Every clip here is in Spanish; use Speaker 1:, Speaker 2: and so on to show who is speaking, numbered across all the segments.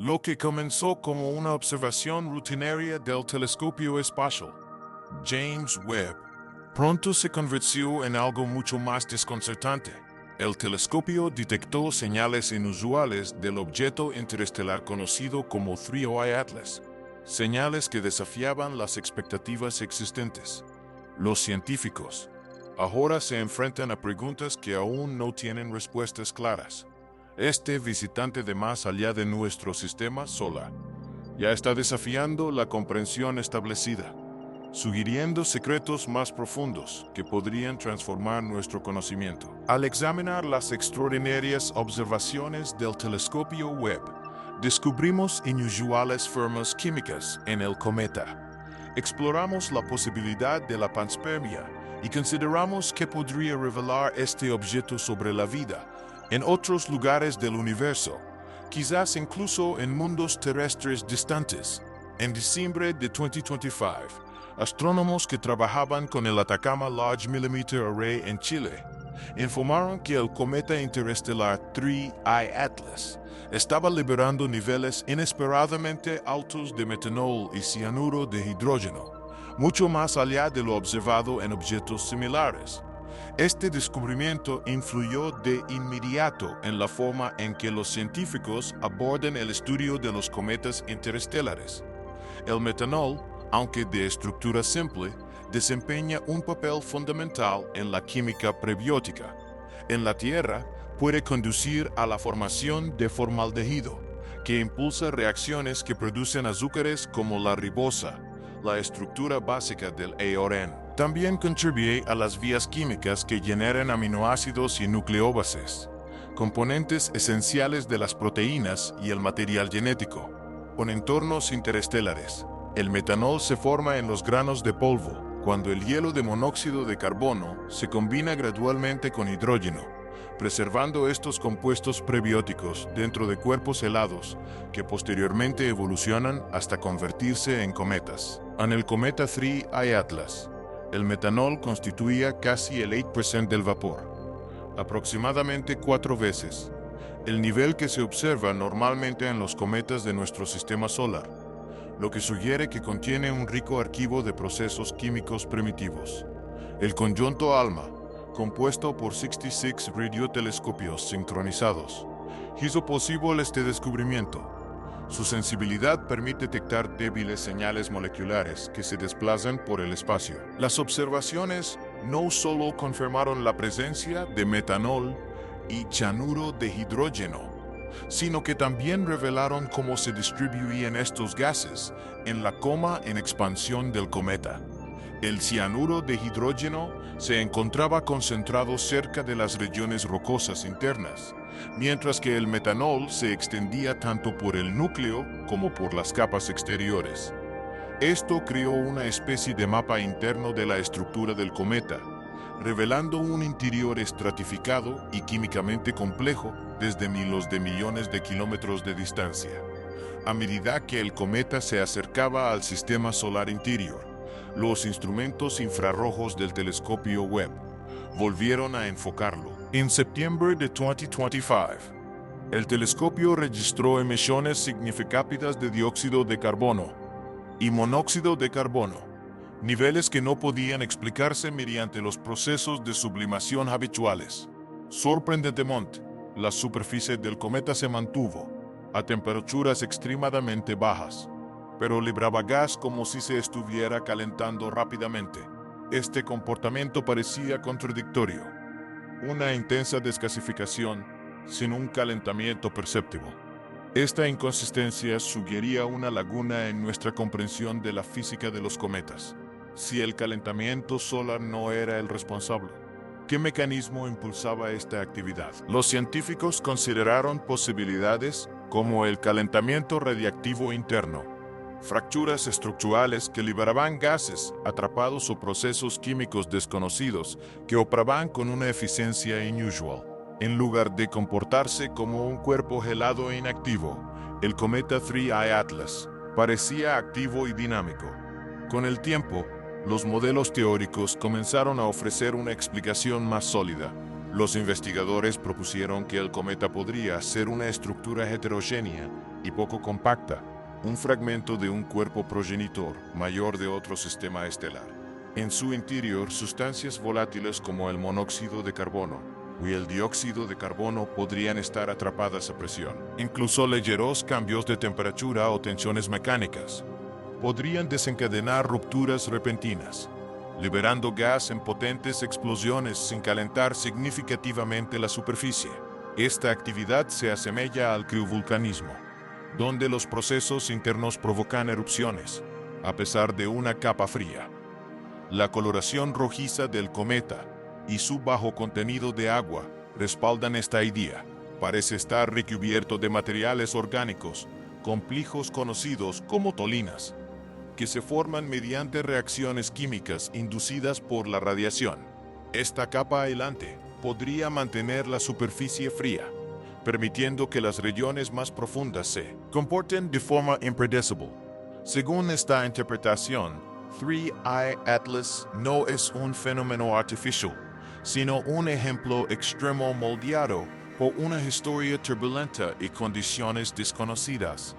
Speaker 1: Lo que comenzó como una observación rutinaria del telescopio espacial James Webb pronto se convirtió en algo mucho más desconcertante. El telescopio detectó señales inusuales del objeto interestelar conocido como 3I Atlas, señales que desafiaban las expectativas existentes. Los científicos ahora se enfrentan a preguntas que aún no tienen respuestas claras. Este visitante de más allá de nuestro sistema solar ya está desafiando la comprensión establecida, sugiriendo secretos más profundos que podrían transformar nuestro conocimiento. Al examinar las extraordinarias observaciones del telescopio Webb, descubrimos inusuales formas químicas en el cometa. Exploramos la posibilidad de la panspermia y consideramos que podría revelar este objeto sobre la vida en otros lugares del universo, quizás incluso en mundos terrestres distantes. En diciembre de 2025, astrónomos que trabajaban con el Atacama Large Millimeter Array en Chile informaron que el cometa interestelar 3I Atlas estaba liberando niveles inesperadamente altos de metanol y cianuro de hidrógeno, mucho más allá de lo observado en objetos similares. Este descubrimiento influyó de inmediato en la forma en que los científicos abordan el estudio de los cometas interestelares. El metanol, aunque de estructura simple, desempeña un papel fundamental en la química prebiótica. En la Tierra, puede conducir a la formación de formaldehído, que impulsa reacciones que producen azúcares como la ribosa, la estructura básica del ARN. También contribuye a las vías químicas que generan aminoácidos y nucleóbases, componentes esenciales de las proteínas y el material genético. En entornos interestelares, el metanol se forma en los granos de polvo cuando el hielo de monóxido de carbono se combina gradualmente con hidrógeno, preservando estos compuestos prebióticos dentro de cuerpos helados que posteriormente evolucionan hasta convertirse en cometas. En el cometa 3I Atlas, el metanol constituía casi el 8% del vapor, aproximadamente 4 veces el nivel que se observa normalmente en los cometas de nuestro sistema solar, lo que sugiere que contiene un rico archivo de procesos químicos primitivos. El conjunto ALMA, compuesto por 66 radiotelescopios sincronizados, hizo posible este descubrimiento. Su sensibilidad permite detectar débiles señales moleculares que se desplazan por el espacio. Las observaciones no solo confirmaron la presencia de metanol y cianuro de hidrógeno, sino que también revelaron cómo se distribuían estos gases en la coma en expansión del cometa. El cianuro de hidrógeno se encontraba concentrado cerca de las regiones rocosas internas, mientras que el metanol se extendía tanto por el núcleo como por las capas exteriores. Esto creó una especie de mapa interno de la estructura del cometa, revelando un interior estratificado y químicamente complejo desde miles de millones de kilómetros de distancia. A medida que el cometa se acercaba al sistema solar interior, los instrumentos infrarrojos del telescopio Webb volvieron a enfocarlo. En septiembre de 2025, el telescopio registró emisiones significativas de dióxido de carbono y monóxido de carbono, niveles que no podían explicarse mediante los procesos de sublimación habituales. Sorprendentemente, la superficie del cometa se mantuvo a temperaturas extremadamente bajas, pero libraba gas como si se estuviera calentando rápidamente. Este comportamiento parecía contradictorio. Una intensa desgasificación sin un calentamiento perceptible. Esta inconsistencia sugería una laguna en nuestra comprensión de la física de los cometas. Si el calentamiento solar no era el responsable, ¿qué mecanismo impulsaba esta actividad? Los científicos consideraron posibilidades como el calentamiento radiactivo interno, fracturas estructurales que liberaban gases atrapados o procesos químicos desconocidos que operaban con una eficiencia inusual. En lugar de comportarse como un cuerpo helado e inactivo, el cometa 3I Atlas parecía activo y dinámico. Con el tiempo, los modelos teóricos comenzaron a ofrecer una explicación más sólida. Los investigadores propusieron que el cometa podría ser una estructura heterogénea y poco compacta, un fragmento de un cuerpo progenitor mayor de otro sistema estelar. En su interior, sustancias volátiles como el monóxido de carbono y el dióxido de carbono podrían estar atrapadas a presión. Incluso ligeros cambios de temperatura o tensiones mecánicas podrían desencadenar rupturas repentinas, liberando gas en potentes explosiones sin calentar significativamente la superficie. Esta actividad se asemella al criovulcanismo, donde los procesos internos provocan erupciones, a pesar de una capa fría. La coloración rojiza del cometa y su bajo contenido de agua respaldan esta idea. Parece estar recubierto de materiales orgánicos complejos conocidos como tolinas, que se forman mediante reacciones químicas inducidas por la radiación. Esta capa aislante podría mantener la superficie fría, permitiendo que las regiones más profundas se comporten de forma impredecible. Según esta interpretación, 3I Atlas no es un fenómeno artificial, sino un ejemplo extremo moldeado por una historia turbulenta y condiciones desconocidas.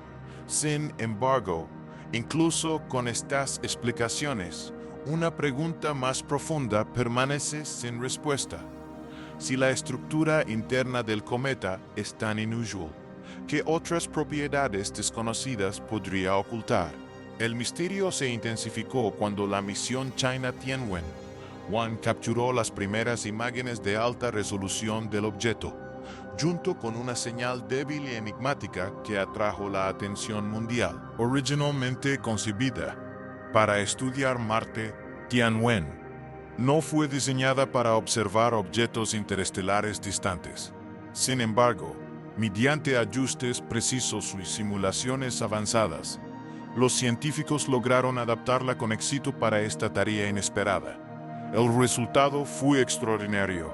Speaker 1: Sin embargo, incluso con estas explicaciones, una pregunta más profunda permanece sin respuesta. Si la estructura interna del cometa es tan inusual, ¿qué otras propiedades desconocidas podría ocultar? El misterio se intensificó cuando la misión China Tianwen-1 capturó las primeras imágenes de alta resolución del objeto, junto con una señal débil y enigmática que atrajo la atención mundial. Originalmente concebida para estudiar Marte, Tianwen no fue diseñada para observar objetos interestelares distantes. Sin embargo, mediante ajustes precisos y simulaciones avanzadas, los científicos lograron adaptarla con éxito para esta tarea inesperada. El resultado fue extraordinario.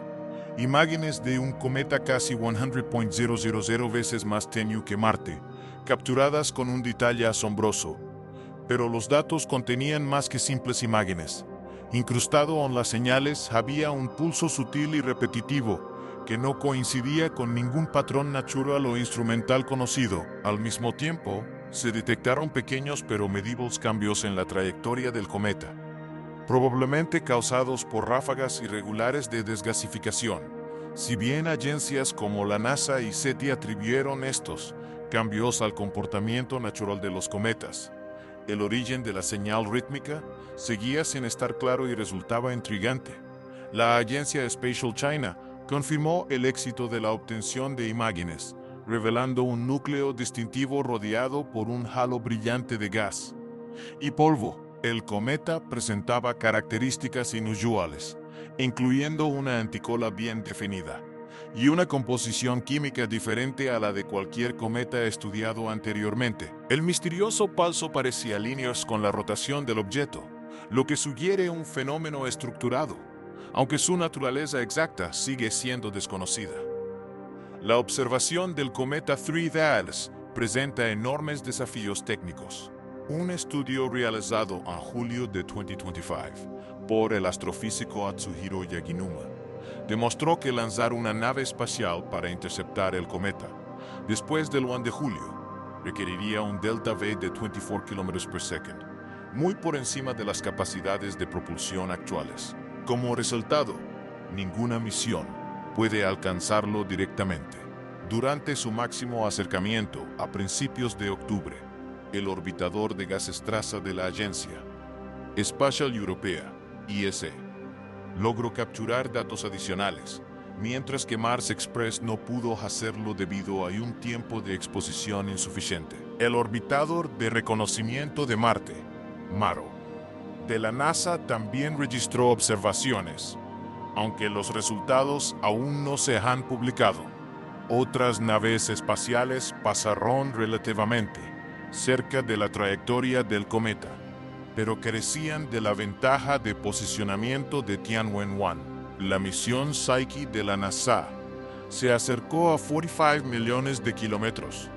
Speaker 1: Imágenes de un cometa casi 100.000 veces más tenue que Marte, capturadas con un detalle asombroso. Pero los datos contenían más que simples imágenes. Incrustado en las señales había un pulso sutil y repetitivo que no coincidía con ningún patrón natural o instrumental conocido. Al mismo tiempo, se detectaron pequeños pero medibles cambios en la trayectoria del cometa, probablemente causados por ráfagas irregulares de desgasificación. Si bien agencias como la NASA y SETI atribuyeron estos cambios al comportamiento natural de los cometas, el origen de la señal rítmica seguía sin estar claro y resultaba intrigante. La agencia Spatial China confirmó el éxito de la obtención de imágenes, revelando un núcleo distintivo rodeado por un halo brillante de gas y polvo. El cometa presentaba características inusuales, incluyendo una anticola bien definida y una composición química diferente a la de cualquier cometa estudiado anteriormente. El misterioso pulso parecía alinearse con la rotación del objeto, lo que sugiere un fenómeno estructurado, aunque su naturaleza exacta sigue siendo desconocida. La observación del cometa 3I Atlas presenta enormes desafíos técnicos. Un estudio realizado en julio de 2025 por el astrofísico Atsuhiro Yaginuma demostró que lanzar una nave espacial para interceptar el cometa después del 1 de julio requeriría un delta V de 24 km/s, muy por encima de las capacidades de propulsión actuales. Como resultado, ninguna misión puede alcanzarlo directamente. Durante su máximo acercamiento a principios de octubre, el orbitador de gases traza de la Agencia Espacial Europea, ESA, logró capturar datos adicionales, mientras que Mars Express no pudo hacerlo debido a un tiempo de exposición insuficiente. El orbitador de reconocimiento de Marte, MARO, de la NASA también registró observaciones, aunque los resultados aún no se han publicado. Otras naves espaciales pasaron relativamente cerca de la trayectoria del cometa, pero carecían de la ventaja de posicionamiento de Tianwen-1. La misión Psyche de la NASA se acercó a 45 millones de kilómetros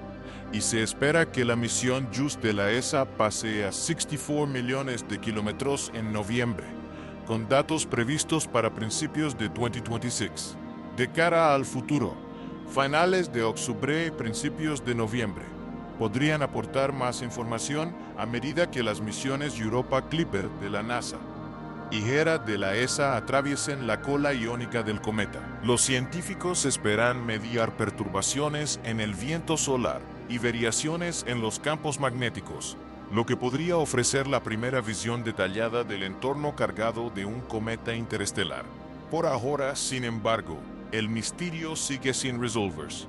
Speaker 1: y se espera que la misión JUICE de la ESA pase a 64 millones de kilómetros en noviembre, con datos previstos para principios de 2026. De cara al futuro, finales de octubre y principios de noviembre, podrían aportar más información a medida que las misiones Europa Clipper de la NASA y Hera de la ESA atraviesen la cola iónica del cometa. Los científicos esperan mediar perturbaciones en el viento solar y variaciones en los campos magnéticos, lo que podría ofrecer la primera visión detallada del entorno cargado de un cometa interestelar. Por ahora, sin embargo, el misterio sigue sin resolverse.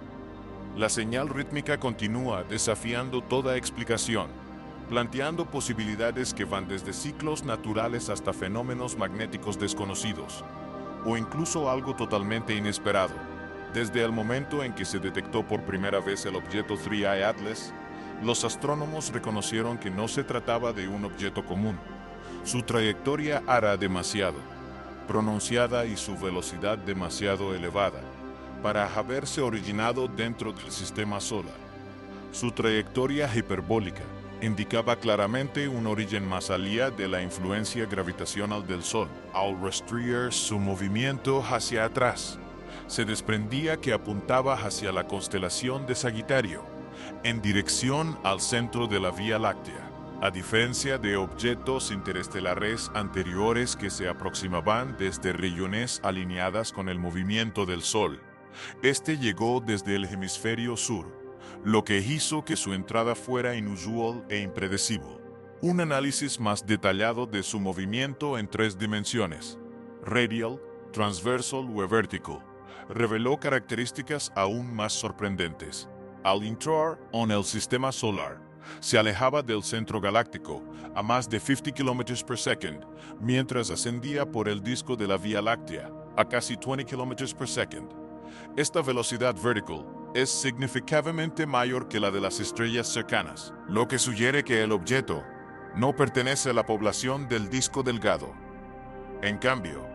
Speaker 1: La señal rítmica continúa desafiando toda explicación, planteando posibilidades que van desde ciclos naturales hasta fenómenos magnéticos desconocidos, o incluso algo totalmente inesperado. Desde el momento en que se detectó por primera vez el objeto 3I Atlas, los astrónomos reconocieron que no se trataba de un objeto común. Su trayectoria era demasiado pronunciada y su velocidad demasiado elevada para haberse originado dentro del sistema solar. Su trayectoria hiperbólica indicaba claramente un origen más allá de la influencia gravitacional del Sol. Al restringir su movimiento hacia atrás, se desprendía que apuntaba hacia la constelación de Sagitario, en dirección al centro de la Vía Láctea. A diferencia de objetos interestelares anteriores que se aproximaban desde regiones alineadas con el movimiento del Sol, este llegó desde el hemisferio sur, lo que hizo que su entrada fuera inusual e impredecible. Un análisis más detallado de su movimiento en 3 dimensiones, radial, transversal o vertical, reveló características aún más sorprendentes. Al entrar en el sistema solar, se alejaba del centro galáctico a más de 50 km per second, mientras ascendía por el disco de la Vía Láctea a casi 20 km per second. Esta velocidad vertical es significativamente mayor que la de las estrellas cercanas, lo que sugiere que el objeto no pertenece a la población del disco delgado. En cambio,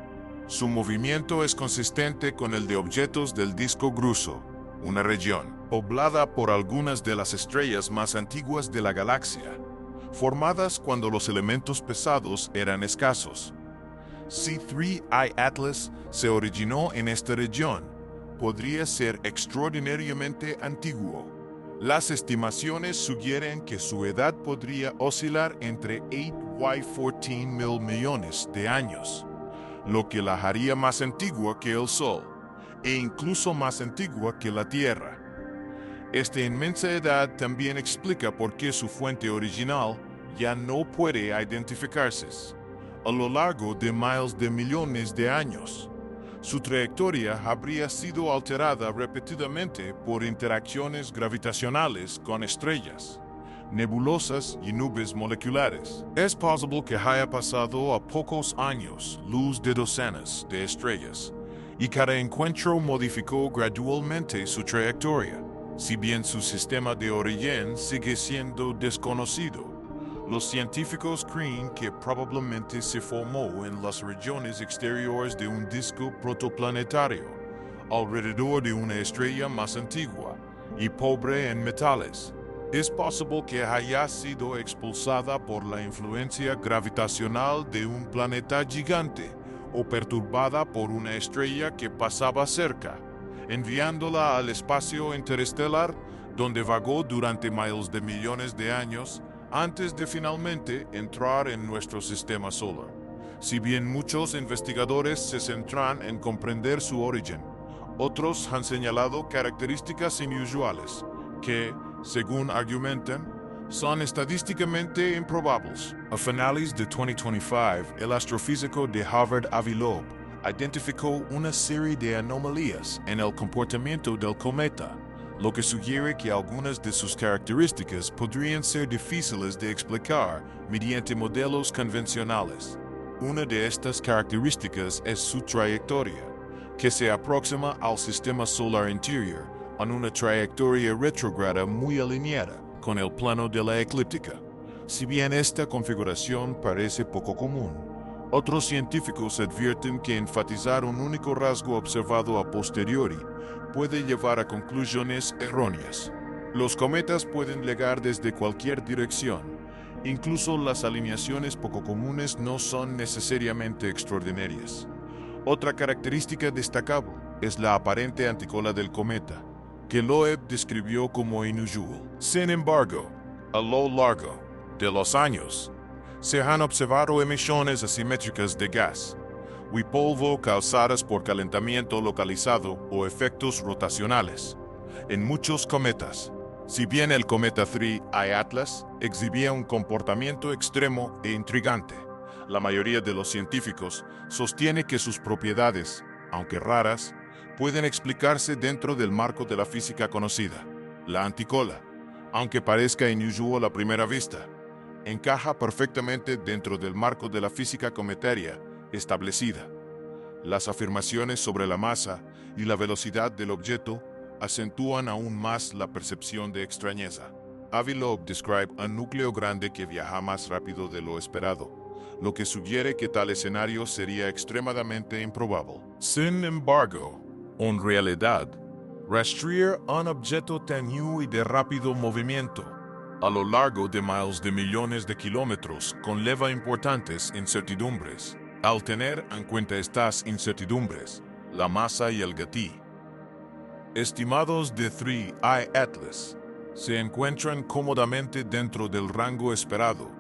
Speaker 1: su movimiento es consistente con el de objetos del disco grueso, una región poblada por algunas de las estrellas más antiguas de la galaxia, formadas cuando los elementos pesados eran escasos. C3I Atlas se originó en esta región. Podría ser extraordinariamente antiguo. Las estimaciones sugieren que su edad podría oscilar entre 8 y 14 mil millones de años, lo que la haría más antigua que el Sol, e incluso más antigua que la Tierra. Esta inmensa edad también explica por qué su fuente original ya no puede identificarse. A lo largo de miles de millones de años, su trayectoria habría sido alterada repetidamente por interacciones gravitacionales con estrellas, nebulosas y nubes moleculares. Es posible que haya pasado a pocos años luz de docenas de estrellas, y cada encuentro modificó gradualmente su trayectoria. Si bien su sistema de origen sigue siendo desconocido, los científicos creen que probablemente se formó en las regiones exteriores de un disco protoplanetario, alrededor de una estrella más antigua y pobre en metales. Es posible que haya sido expulsada por la influencia gravitacional de un planeta gigante o perturbada por una estrella que pasaba cerca, enviándola al espacio interestelar, donde vagó durante miles de millones de años antes de finalmente entrar en nuestro sistema solar. Si bien muchos investigadores se centran en comprender su origen, otros han señalado características inusuales que, según argumentan, son estadísticamente improbables. A finales de 2025, el astrofísico de Harvard Avi Loeb identificó una serie de anomalías en el comportamiento del cometa, lo que sugiere que algunas de sus características podrían ser difíciles de explicar mediante modelos convencionales. Una de estas características es su trayectoria, que se aproxima al sistema solar interior en una trayectoria retrógrada muy alineada con el plano de la eclíptica. Si bien esta configuración parece poco común, otros científicos advierten que enfatizar un único rasgo observado a posteriori puede llevar a conclusiones erróneas. Los cometas pueden llegar desde cualquier dirección. Incluso las alineaciones poco comunes no son necesariamente extraordinarias. Otra característica destacable es la aparente anticola del cometa. que Loeb describió como inusual. Sin embargo, a lo largo de los años, se han observado emisiones asimétricas de gas y polvo causadas por calentamiento localizado o efectos rotacionales en muchos cometas. Si bien el cometa 3I Atlas exhibía un comportamiento extremo e intrigante, la mayoría de los científicos sostiene que sus propiedades, aunque raras, pueden explicarse dentro del marco de la física conocida. La anticola, aunque parezca inusual a primera vista, encaja perfectamente dentro del marco de la física cometaria establecida. Las afirmaciones sobre la masa y la velocidad del objeto acentúan aún más la percepción de extrañeza. Avi Loeb describe un núcleo grande que viaja más rápido de lo esperado, lo que sugiere que tal escenario sería extremadamente improbable. Sin embargo, en realidad, rastrear un objeto tan new y de rápido movimiento a lo largo de miles de millones de kilómetros conlleva importantes incertidumbres. Al tener en cuenta estas incertidumbres, la masa y el gatillo estimados de 3I Atlas se encuentran cómodamente dentro del rango esperado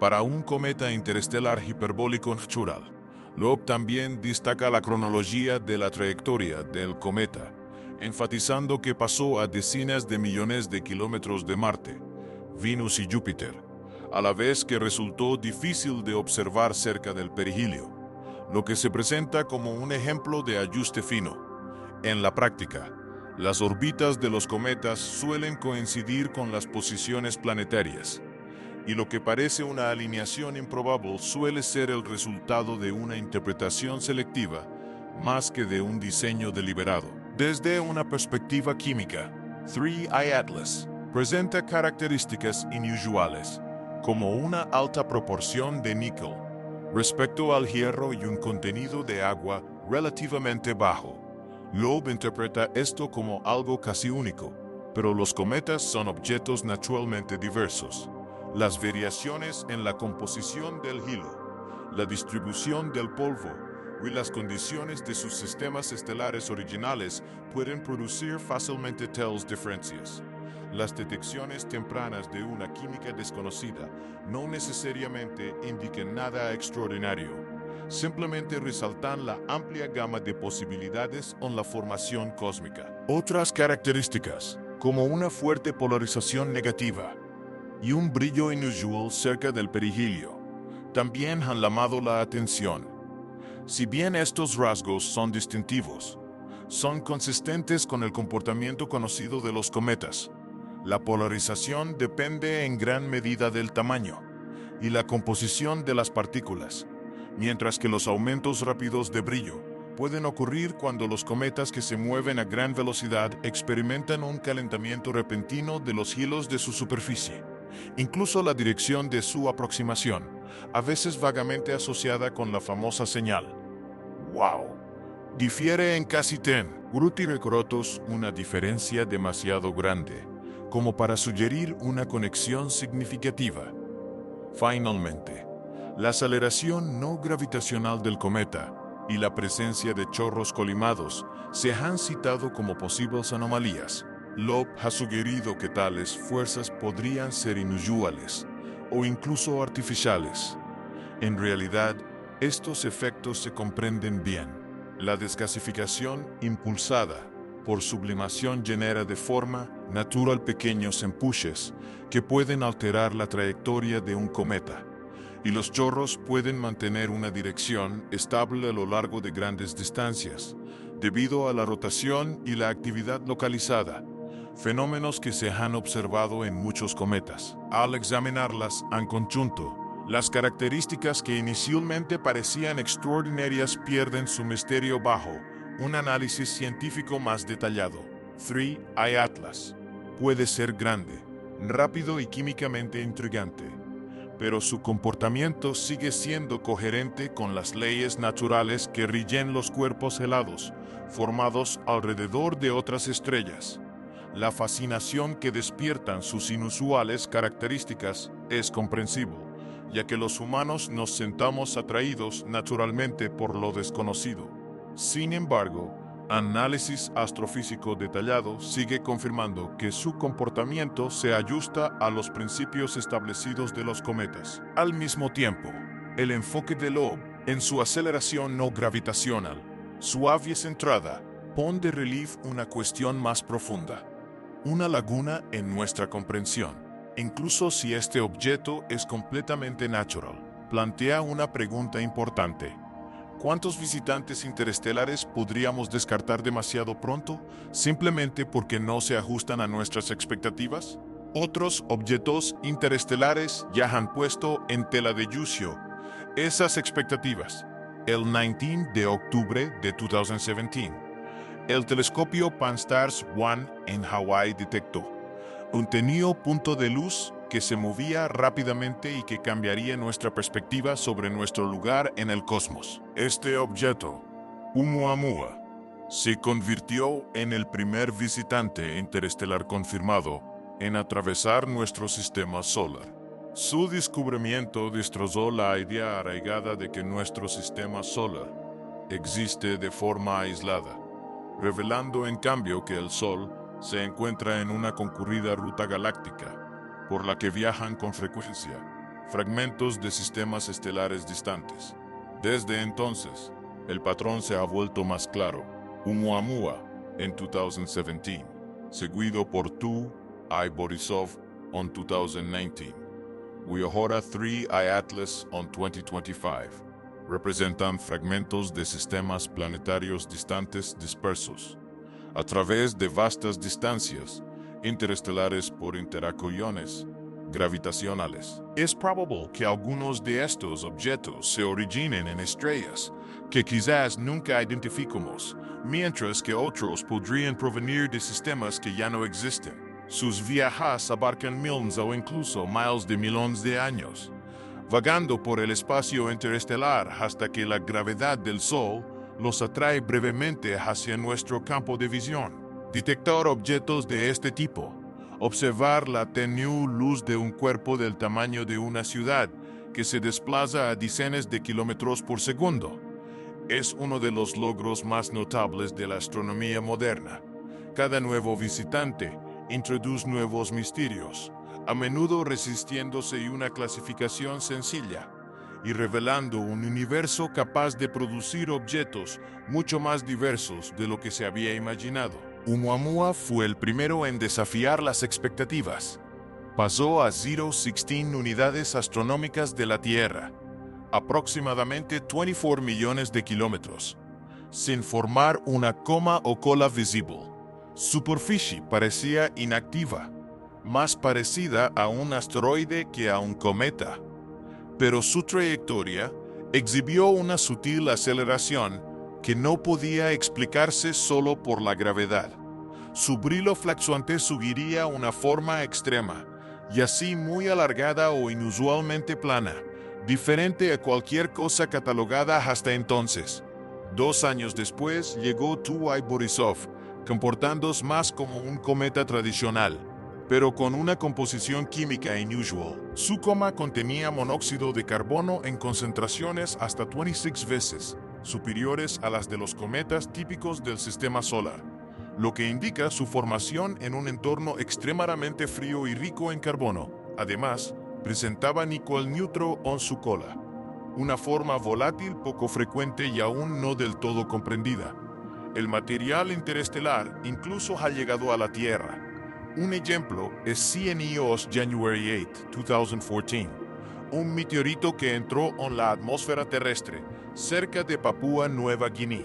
Speaker 1: para un cometa interestelar hiperbólico natural. Loeb también destaca la cronología de la trayectoria del cometa, enfatizando que pasó a decenas de millones de kilómetros de Marte, Venus y Júpiter, a la vez que resultó difícil de observar cerca del perigilio, lo que se presenta como un ejemplo de ajuste fino. En la práctica, las órbitas de los cometas suelen coincidir con las posiciones planetarias, y lo que parece una alineación improbable suele ser el resultado de una interpretación selectiva más que de un diseño deliberado. Desde una perspectiva química, 3I Atlas presenta características inusuales, como una alta proporción de níquel respecto al hierro y un contenido de agua relativamente bajo. Loeb interpreta esto como algo casi único, pero los cometas son objetos naturalmente diversos. Las variaciones en la composición del hilo, la distribución del polvo y las condiciones de sus sistemas estelares originales pueden producir fácilmente tales diferencias. Las detecciones tempranas de una química desconocida no necesariamente indican nada extraordinario, simplemente resaltan la amplia gama de posibilidades en la formación cósmica. Otras características, como una fuerte polarización negativa y un brillo inusual cerca del perigilio, también han llamado la atención. Si bien estos rasgos son distintivos, son consistentes con el comportamiento conocido de los cometas. La polarización depende en gran medida del tamaño y la composición de las partículas, mientras que los aumentos rápidos de brillo pueden ocurrir cuando los cometas que se mueven a gran velocidad experimentan un calentamiento repentino de los hilos de su superficie. Incluso la dirección de su aproximación, a veces vagamente asociada con la famosa señal ¡wow!, difiere en casi 10 Grutti-Recorotos, una diferencia demasiado grande como para sugerir una conexión significativa. Finalmente, la aceleración no gravitacional del cometa y la presencia de chorros colimados se han citado como posibles anomalías. Loeb ha sugerido que tales fuerzas podrían ser inusuales o incluso artificiales. En realidad, estos efectos se comprenden bien. La desgasificación impulsada por sublimación genera de forma natural pequeños empujes que pueden alterar la trayectoria de un cometa, y los chorros pueden mantener una dirección estable a lo largo de grandes distancias, debido a la rotación y la actividad localizada, fenómenos que se han observado en muchos cometas. Al examinarlas en conjunto, las características que inicialmente parecían extraordinarias pierden su misterio bajo un análisis científico más detallado. 3I Atlas puede ser grande, rápido y químicamente intrigante, pero su comportamiento sigue siendo coherente con las leyes naturales que rigen los cuerpos helados, formados alrededor de otras estrellas. La fascinación que despiertan sus inusuales características es comprensible, ya que los humanos nos sentamos atraídos naturalmente por lo desconocido. Sin embargo, Análisis astrofísico detallado sigue confirmando que su comportamiento se ajusta a los principios establecidos de los cometas. Al mismo tiempo, el enfoque de Loeb en su aceleración no gravitacional, suave y centrada, pone de relieve una cuestión más profunda, una laguna en nuestra comprensión. Incluso si este objeto es completamente natural, plantea una pregunta importante. ¿Cuántos visitantes interestelares podríamos descartar demasiado pronto, simplemente porque no se ajustan a nuestras expectativas? Otros objetos interestelares ya han puesto en tela de juicio esas expectativas. El 19 de octubre de 2017, el telescopio Pan-STARRS-1 en Hawái detectó un tenuo punto de luz que se movía rápidamente y que cambiaría nuestra perspectiva sobre nuestro lugar en el cosmos. Este objeto, Oumuamua, se convirtió en el primer visitante interestelar confirmado en atravesar nuestro sistema solar. Su descubrimiento destrozó la idea arraigada de que nuestro sistema solar existe de forma aislada, revelando en cambio que el Sol se encuentra en una concurrida ruta galáctica, por la que viajan con frecuencia fragmentos de sistemas estelares distantes. Desde entonces, el patrón se ha vuelto más claro. Oumuamua en 2017, seguido por Tu I Borisov en 2019. Wiahora 3 I Atlas en 2025. Representan fragmentos de sistemas planetarios distantes dispersos a través de vastas distancias interestelares por interacciones gravitacionales. Es probable que algunos de estos objetos se originen en estrellas que quizás nunca identificamos, mientras que otros podrían provenir de sistemas que ya no existen. Sus viajes abarcan millones o incluso miles de millones de años, vagando por el espacio interestelar hasta que la gravedad del Sol los atrae brevemente hacia nuestro campo de visión. Detectar objetos de este tipo, observar la tenue luz de un cuerpo del tamaño de una ciudad que se desplaza a decenas de kilómetros por segundo, es uno de los logros más notables de la astronomía moderna. Cada nuevo visitante introduce nuevos misterios, a menudo resistiéndose a una clasificación sencilla y revelando un universo capaz de producir objetos mucho más diversos de lo que se había imaginado. Oumuamua fue el primero en desafiar las expectativas. Pasó a 0.16 unidades astronómicas de la Tierra, aproximadamente 24 millones de kilómetros, sin formar una coma o cola visible. Su superficie parecía inactiva, más parecida a un asteroide que a un cometa, pero su trayectoria exhibió una sutil aceleración que no podía explicarse solo por la gravedad. Su brillo fluctuante subiría una forma extrema, y así muy alargada o inusualmente plana, diferente a cualquier cosa catalogada hasta entonces. 2 años después llegó Tu I Borisov, comportándose más como un cometa tradicional, pero con una composición química inusual. Su coma contenía monóxido de carbono en concentraciones hasta 26 veces superiores a las de los cometas típicos del sistema solar, lo que indica su formación en un entorno extremadamente frío y rico en carbono. Además, presentaba níquel neutro en su cola, una forma volátil poco frecuente y aún no del todo comprendida. El material interestelar incluso ha llegado a la Tierra. Un ejemplo es CNEOS January 8, 2014, un meteorito que entró en la atmósfera terrestre cerca de Papúa Nueva Guinea,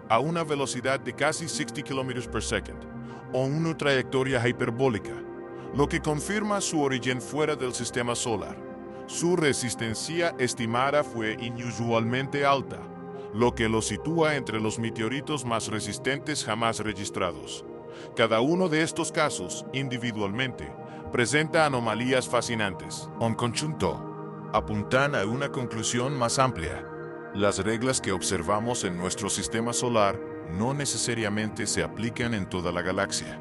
Speaker 1: a una velocidad de casi 60 km per second, o una trayectoria hiperbólica, lo que confirma su origen fuera del sistema solar. Su resistencia estimada fue inusualmente alta, lo que lo sitúa entre los meteoritos más resistentes jamás registrados. Cada uno de estos casos, individualmente, presenta anomalías fascinantes. En conjunto, apuntan a una conclusión más amplia. Las reglas que observamos en nuestro sistema solar no necesariamente se aplican en toda la galaxia.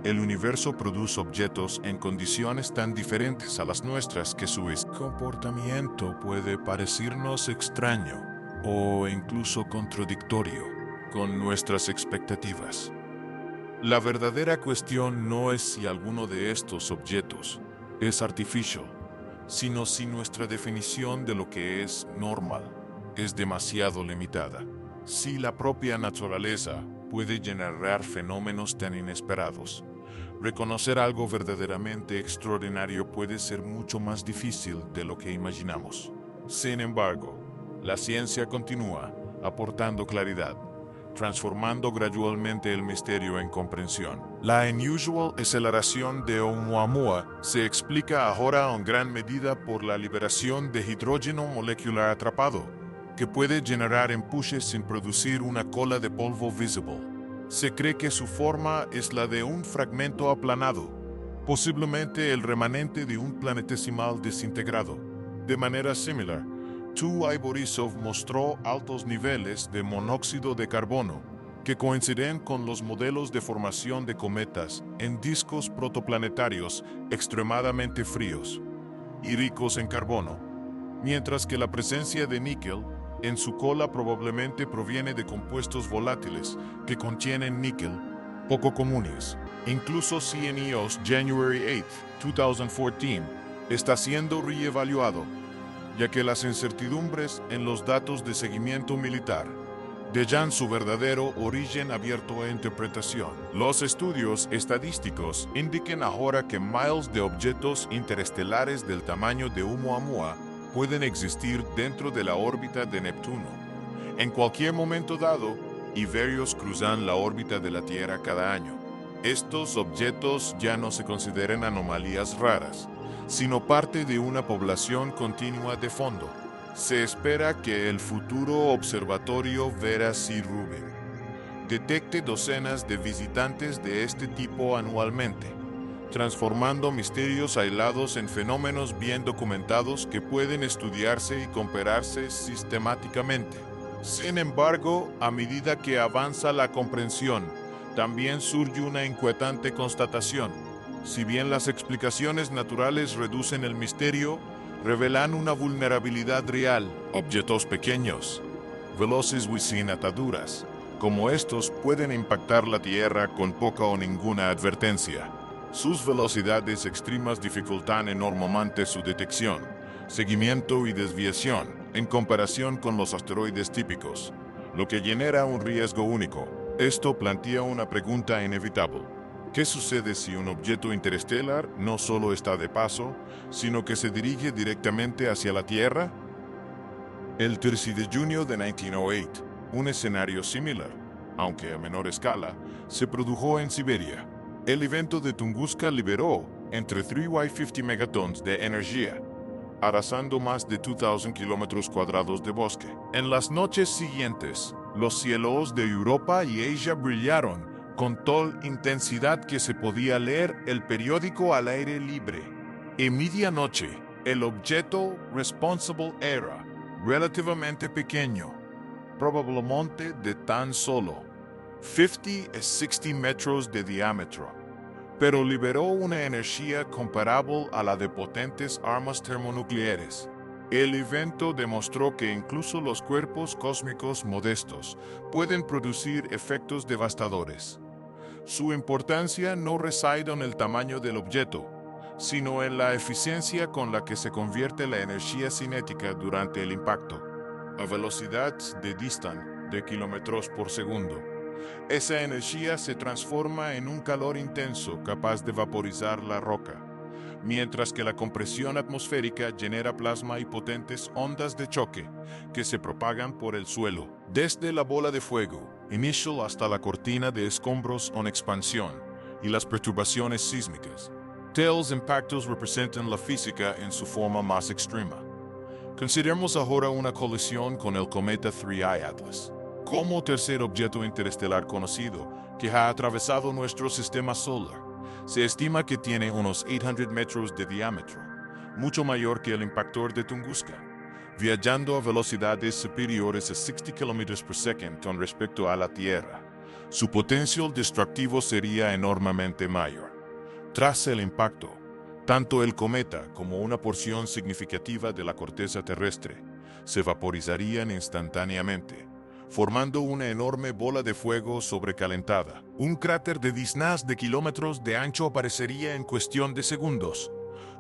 Speaker 1: El universo produce objetos en condiciones tan diferentes a las nuestras que su comportamiento puede parecernos extraño o incluso contradictorio. con nuestras expectativas. La verdadera cuestión no es si alguno de estos objetos es artificial, sino si nuestra definición de lo que es normal es demasiado limitada. Si la propia naturaleza puede generar fenómenos tan inesperados, reconocer algo verdaderamente extraordinario puede ser mucho más difícil de lo que imaginamos. Sin embargo, la ciencia continúa aportando claridad, transformando gradualmente el misterio en comprensión. La inusual aceleración de Oumuamua se explica ahora en gran medida por la liberación de hidrógeno molecular atrapado, que puede generar empujes sin producir una cola de polvo visible. Se cree que su forma es la de un fragmento aplanado, posiblemente el remanente de un planetesimal desintegrado. De manera similar, Tu Borisov mostró altos niveles de monóxido de carbono que coinciden con los modelos de formación de cometas en discos protoplanetarios extremadamente fríos y ricos en carbono, mientras que la presencia de níquel en su cola probablemente proviene de compuestos volátiles que contienen níquel poco comunes. Incluso CNEO's January 8, 2014 está siendo reevaluado, ya que las incertidumbres en los datos de seguimiento militar dejan su verdadero origen abierto a interpretación. Los estudios estadísticos indican ahora que miles de objetos interestelares del tamaño de Oumuamua pueden existir dentro de la órbita de Neptuno. En cualquier momento dado, y varios cruzan la órbita de la Tierra cada año. Estos objetos ya no se consideran anomalías raras, sino parte de una población continua de fondo. Se espera que el futuro observatorio Vera C. Rubin detecte docenas de visitantes de este tipo anualmente, transformando misterios aislados en fenómenos bien documentados que pueden estudiarse y compararse sistemáticamente. Sin embargo, a medida que avanza la comprensión, también surge una inquietante constatación. Si bien las explicaciones naturales reducen el misterio, revelan una vulnerabilidad real. Objetos pequeños, veloces y sin ataduras, como estos pueden impactar la Tierra con poca o ninguna advertencia. Sus velocidades extremas dificultan enormemente su detección, seguimiento y desviación en comparación con los asteroides típicos, lo que genera un riesgo único. Esto plantea una pregunta inevitable. ¿Qué sucede si un objeto interestelar no solo está de paso, sino que se dirige directamente hacia la Tierra? El 13 de junio de 1908, un escenario similar, aunque a menor escala, se produjo en Siberia. El evento de Tunguska liberó entre 3 y 50 megatons de energía, arrasando más de 2,000 kilómetros cuadrados de bosque. En las noches siguientes, los cielos de Europa y Asia brillaron con tal intensidad que se podía leer el periódico al aire libre. En medianoche, el objeto responsable era relativamente pequeño, probablemente de tan solo 50 a 60 metros de diámetro, pero liberó una energía comparable a la de potentes armas termonucleares. El evento demostró que incluso los cuerpos cósmicos modestos pueden producir efectos devastadores. Su importancia no reside en el tamaño del objeto, sino en la eficiencia con la que se convierte la energía cinética durante el impacto, a velocidad de distan de kilómetros por segundo. Esa energía se transforma en un calor intenso capaz de vaporizar la roca, mientras que la compresión atmosférica genera plasma y potentes ondas de choque que se propagan por el suelo, desde la bola de fuego inicial hasta la cortina de escombros en expansión y las perturbaciones sísmicas. Tales impactos representan la física en su forma más extrema. Consideremos ahora una colisión con el cometa 3I Atlas, como tercer objeto interestelar conocido que ha atravesado nuestro sistema solar. Se estima que tiene unos 800 metros de diámetro, mucho mayor que el impactor de Tunguska, viajando a velocidades superiores a 60 km por segundo con respecto a la Tierra. Su potencial destructivo sería enormemente mayor. Tras el impacto, tanto el cometa como una porción significativa de la corteza terrestre se vaporizarían instantáneamente, formando una enorme bola de fuego sobrecalentada. Un cráter de decenas de kilómetros de ancho aparecería en cuestión de segundos.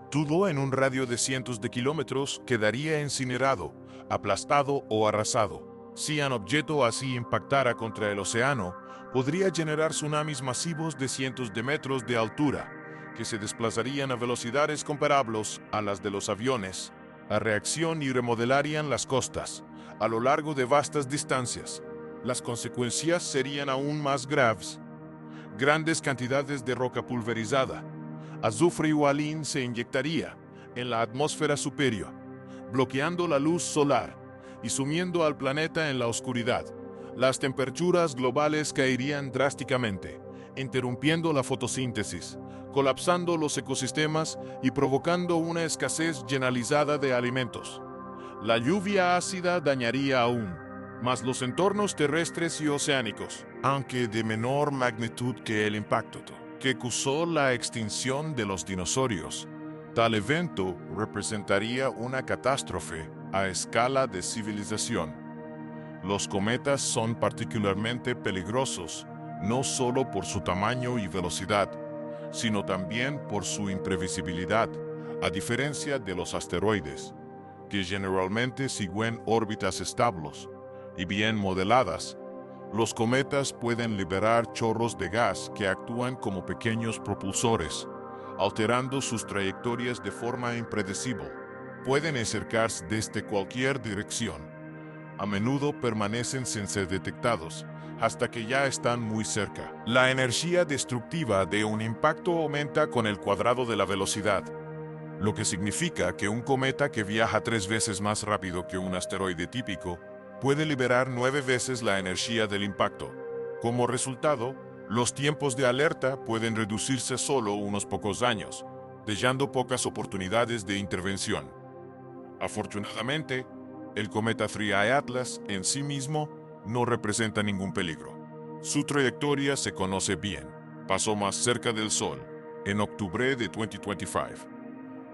Speaker 1: Todo en un radio de cientos de kilómetros quedaría incinerado, aplastado o arrasado. Si un objeto así impactara contra el océano, podría generar tsunamis masivos de cientos de metros de altura, que se desplazarían a velocidades comparables a las de los aviones, a reacción y remodelarían las costas a lo largo de vastas distancias. Las consecuencias serían aún más graves. Grandes cantidades de roca pulverizada, azufre o halín se inyectaría en la atmósfera superior, bloqueando la luz solar y sumiendo al planeta en la oscuridad. Las temperaturas globales caerían drásticamente, interrumpiendo la fotosíntesis, colapsando los ecosistemas y provocando una escasez generalizada de alimentos. La lluvia ácida dañaría aún más los entornos terrestres y oceánicos, aunque de menor magnitud que el impacto que causó la extinción de los dinosaurios. Tal evento representaría una catástrofe a escala de civilización. Los cometas son particularmente peligrosos, no solo por su tamaño y velocidad, sino también por su imprevisibilidad, a diferencia de los asteroides, que generalmente siguen órbitas estables y bien modeladas. Los cometas pueden liberar chorros de gas que actúan como pequeños propulsores, alterando sus trayectorias de forma impredecible. Pueden acercarse desde cualquier dirección. A menudo permanecen sin ser detectados, hasta que ya están muy cerca. La energía destructiva de un impacto aumenta con el cuadrado de la velocidad, lo que significa que un cometa que viaja 3 veces más rápido que un asteroide típico puede liberar 9 veces la energía del impacto. Como resultado, los tiempos de alerta pueden reducirse solo unos pocos años, dejando pocas oportunidades de intervención. Afortunadamente, el cometa 3I Atlas en sí mismo no representa ningún peligro. Su trayectoria se conoce bien. Pasó más cerca del Sol en octubre de 2025,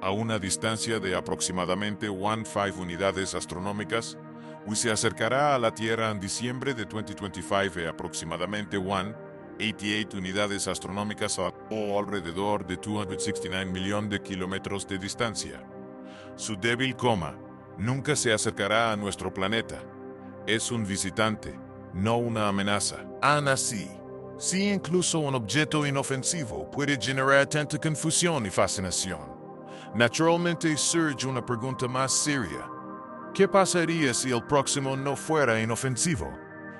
Speaker 1: a una distancia de aproximadamente 15 unidades astronómicas, y se acercará a la Tierra en diciembre de 2025 a aproximadamente 188 unidades astronómicas o alrededor de 269 millones de kilómetros de distancia. Su débil coma nunca se acercará a nuestro planeta. Es un visitante, no una amenaza. Aún así, si incluso un objeto inofensivo puede generar tanta confusión y fascinación, naturalmente surge una pregunta más seria. ¿Qué pasaría si el próximo no fuera inofensivo?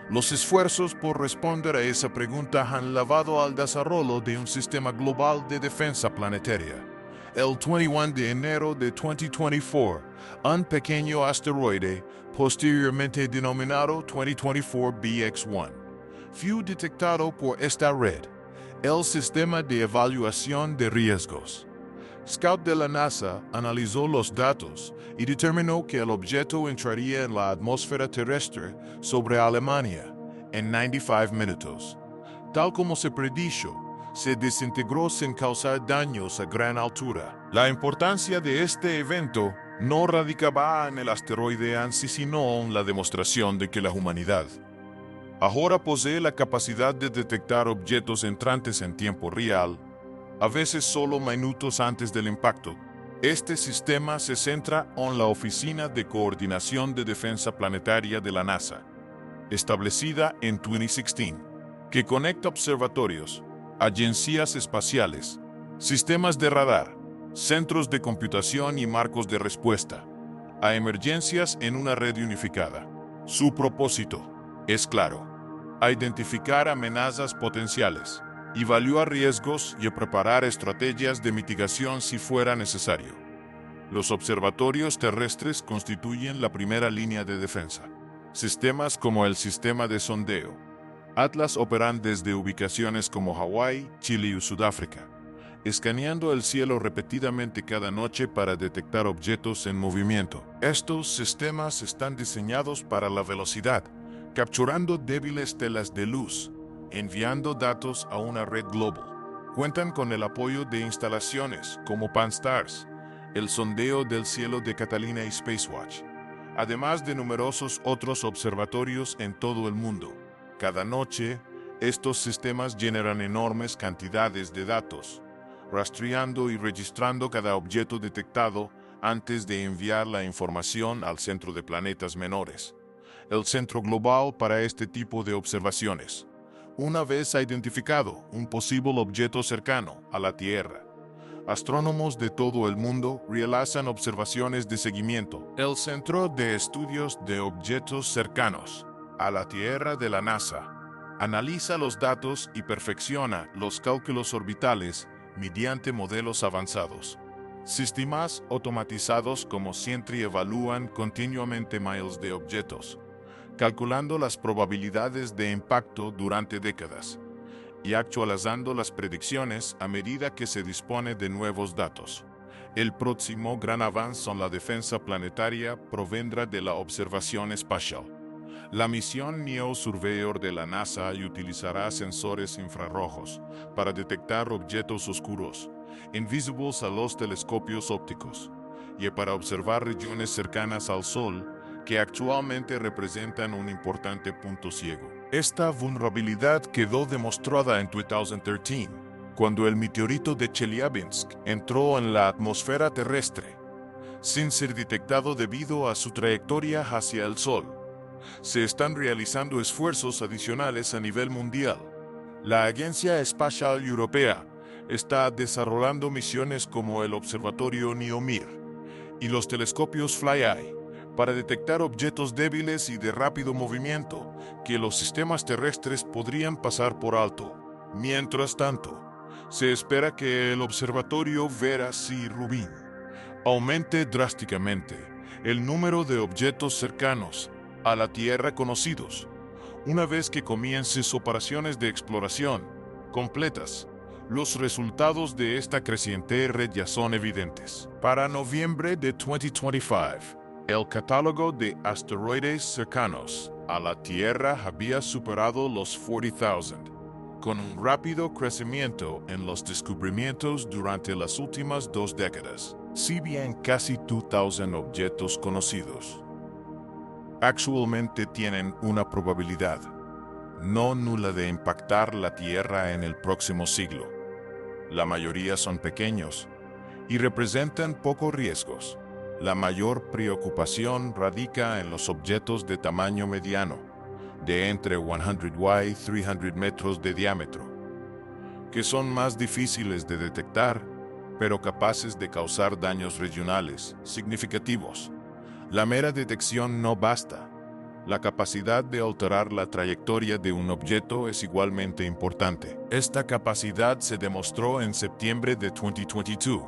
Speaker 1: Los esfuerzos por responder a esa pregunta han llevado al desarrollo de un sistema global de defensa planetaria. El 21 de enero de 2024, un pequeño asteroide, posteriormente denominado 2024 BX1, fue detectado por esta red, el Sistema de Evaluación de Riesgos. Scout de la NASA analizó los datos y determinó que el objeto entraría en la atmósfera terrestre sobre Alemania en 95 minutos. Tal como se predijo, se desintegró sin causar daños a gran altura. La importancia de este evento no radicaba en el asteroide en sí, sino en la demostración de que la humanidad ahora posee la capacidad de detectar objetos entrantes en tiempo real, a veces solo minutos antes del impacto. Este sistema se centra en la Oficina de Coordinación de Defensa Planetaria de la NASA, establecida en 2016, que conecta observatorios, agencias espaciales, sistemas de radar, centros de computación y marcos de respuesta a emergencias en una red unificada. Su propósito es claro: identificar amenazas potenciales, evaluar riesgos y preparar estrategias de mitigación si fuera necesario. Los observatorios terrestres constituyen la primera línea de defensa. Sistemas como el sistema de sondeo Atlas operan desde ubicaciones como Hawái, Chile y Sudáfrica, escaneando el cielo repetidamente cada noche para detectar objetos en movimiento. Estos sistemas están diseñados para la velocidad, capturando débiles telas de luz, enviando datos a una red global. Cuentan con el apoyo de instalaciones como Pan-STARRS, el sondeo del cielo de Catalina y Spacewatch, además de numerosos otros observatorios en todo el mundo. Cada noche, estos sistemas generan enormes cantidades de datos, rastreando y registrando cada objeto detectado antes de enviar la información al Centro de Planetas Menores, el centro global para este tipo de observaciones. Una vez identificado un posible objeto cercano a la Tierra, astrónomos de todo el mundo realizan observaciones de seguimiento. El Centro de Estudios de Objetos Cercanos a la Tierra de la NASA analiza los datos y perfecciona los cálculos orbitales mediante modelos avanzados. Sistemas automatizados como Sentry evalúan continuamente miles de objetos, calculando las probabilidades de impacto durante décadas y actualizando las predicciones a medida que se dispone de nuevos datos. El próximo gran avance en la defensa planetaria provendrá de la observación espacial. La misión NEO Surveyor de la NASA utilizará sensores infrarrojos para detectar objetos oscuros, invisibles a los telescopios ópticos, y para observar regiones cercanas al Sol que actualmente representan un importante punto ciego. Esta vulnerabilidad quedó demostrada en 2013, cuando el meteorito de Chelyabinsk entró en la atmósfera terrestre, sin ser detectado debido a su trayectoria hacia el Sol. Se están realizando esfuerzos adicionales a nivel mundial. La Agencia Espacial Europea está desarrollando misiones como el Observatorio NEOMIR y los telescopios FlyEye para detectar objetos débiles y de rápido movimiento que los sistemas terrestres podrían pasar por alto. Mientras tanto, se espera que el observatorio Vera C. Rubin aumente drásticamente el número de objetos cercanos a la Tierra conocidos, una vez que comiencen operaciones de exploración completas. Los resultados de esta creciente red ya son evidentes. Para noviembre de 2025, el catálogo de asteroides cercanos a la Tierra había superado los 40,000, con un rápido crecimiento en los descubrimientos durante las últimas 2 décadas. Si bien casi 2,000 objetos conocidos actualmente tienen una probabilidad no nula de impactar la Tierra en el próximo siglo, la mayoría son pequeños y representan pocos riesgos. La mayor preocupación radica en los objetos de tamaño mediano, de entre 100 y 300 metros de diámetro, que son más difíciles de detectar, pero capaces de causar daños regionales significativos. La mera detección no basta. La capacidad de alterar la trayectoria de un objeto es igualmente importante. Esta capacidad se demostró en septiembre de 2022,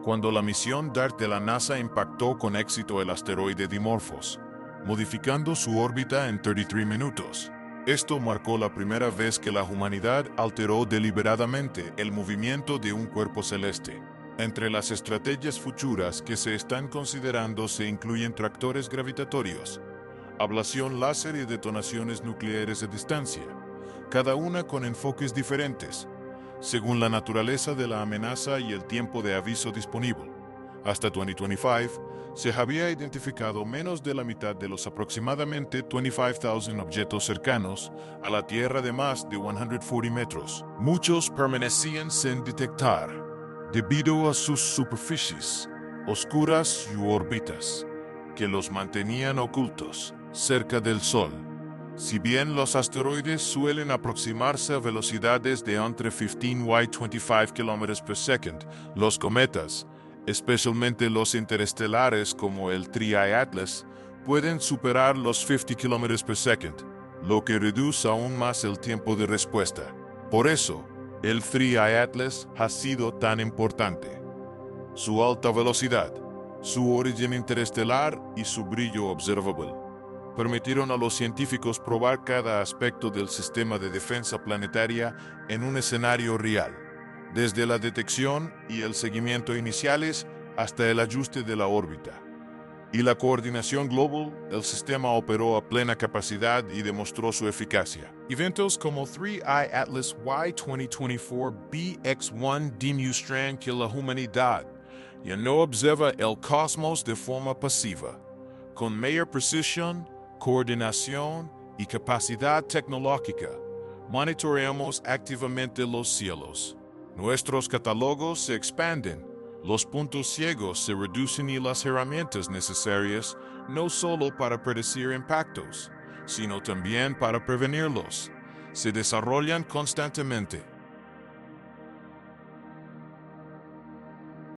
Speaker 1: cuando la misión DART de la NASA impactó con éxito el asteroide Dimorphos, modificando su órbita en 33 minutos. Esto marcó la primera vez que la humanidad alteró deliberadamente el movimiento de un cuerpo celeste. Entre las estrategias futuras que se están considerando se incluyen tractores gravitatorios, ablación láser y detonaciones nucleares a distancia, cada una con enfoques diferentes, según la naturaleza de la amenaza y el tiempo de aviso disponible. Hasta 2025, se había identificado menos de la mitad de los aproximadamente 25,000 objetos cercanos a la Tierra de más de 140 metros. Muchos permanecían sin detectar, debido a sus superficies oscuras y órbitas, que los mantenían ocultos cerca del Sol. Si bien los asteroides suelen aproximarse a velocidades de entre 15 y 25 km per second, los cometas, especialmente los interestelares como el 3I Atlas, pueden superar los 50 km per second, lo que reduce aún más el tiempo de respuesta. Por eso, el 3I Atlas ha sido tan importante. Su alta velocidad, su origen interestelar y su brillo observable permitieron a los científicos probar cada aspecto del sistema de defensa planetaria en un escenario real, desde la detección y el seguimiento iniciales hasta el ajuste de la órbita. Y la coordinación global, el sistema operó a plena capacidad y demostró su eficacia. Eventos como 3I Atlas Y 2024 BX1 demuestran que la humanidad ya no observa el cosmos de forma pasiva, Con mayor precisión, coordinación y capacidad tecnológica, monitoreamos activamente los cielos. Nuestros catálogos se expanden, los puntos ciegos se reducen y las herramientas necesarias no solo para predecir impactos, sino también para prevenirlos, se desarrollan constantemente.